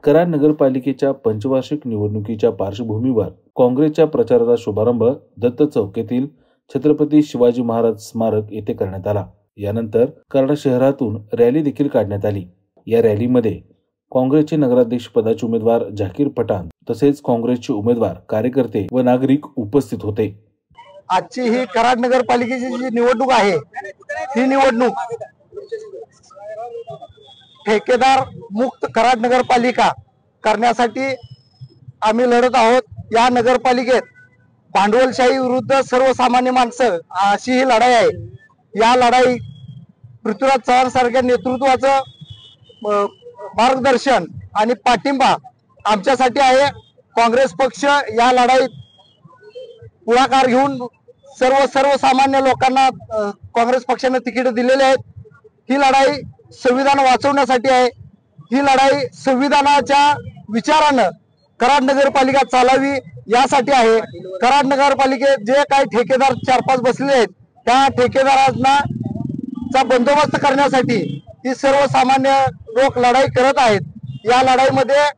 कराड नगरपालिकेच्या पंचवार्षिक निवडणुकीच्या पार्श्वभूमीवर काँग्रेसच्या प्रचाराचा शुभारंभ दत्त चौक येथील छत्रपती शिवाजी महाराज स्मारक येथे करण्यात आला। यानंतर कराड शहरातून रॅली देखील काढण्यात आली। या रॅलीमध्ये काँग्रेसचे नगराध्यक्ष पदाचे उमेदवार झाकीर पठाण तसेच काँग्रेसचे उमेदवार, कार्यकर्ते व नागरिक उपस्थित होते। आजची ही कराड नगरपालिकेची जी निवडणूक आहे, ही निवडणूक ठेकेदार मुक्त कराड नगरपालिका करण्यासाठी आम्ही लढत आहोत। या नगरपालिकेत भांडवलशाही विरुद्ध सर्वसामान्य माणसं अशी ही लढाई आहे। या लढाई पृथ्वीराज चव्हाण सारख्या नेतृत्वाचं मार्गदर्शन आणि पाठिंबा आमच्यासाठी आहे। काँग्रेस पक्ष या लढाईत पुढाकार घेऊन सर्वसामान्य लोकांना काँग्रेस पक्षाने तिकीट दिलेले आहेत। ही लढाई संविधान वाचवण्यासाठी आहे। ही लढाई संविधानाच्या विचारानं कराड नगरपालिका चालावी यासाठी आहे। कराड नगरपालिकेत जे काही ठेकेदार 4-5 बसले आहेत, त्या ठेकेदारांना चा बंदोबस्त करण्यासाठी ही सर्वसामान्य लोक लढाई करत आहेत। या लढाईमध्ये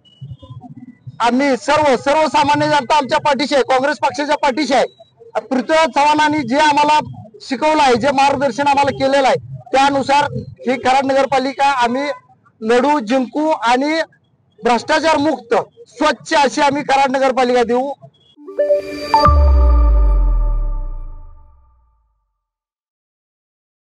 आम्ही सर्वसामान्य जनता आमच्या पाठीशी आहे, काँग्रेस पक्षाच्या पाठीशी आहे। पृथ्वीराज चव्हाणांनी जे आम्हाला शिकवलं आहे, जे मार्गदर्शन आम्हाला केलेलं आहे, त्यानुसार ही कराड नगरपालिका आम्ही लढू, जिंकू आणि भ्रष्टाचार मुक्त स्वच्छ अशी आम्ही कराड नगरपालिका देऊ।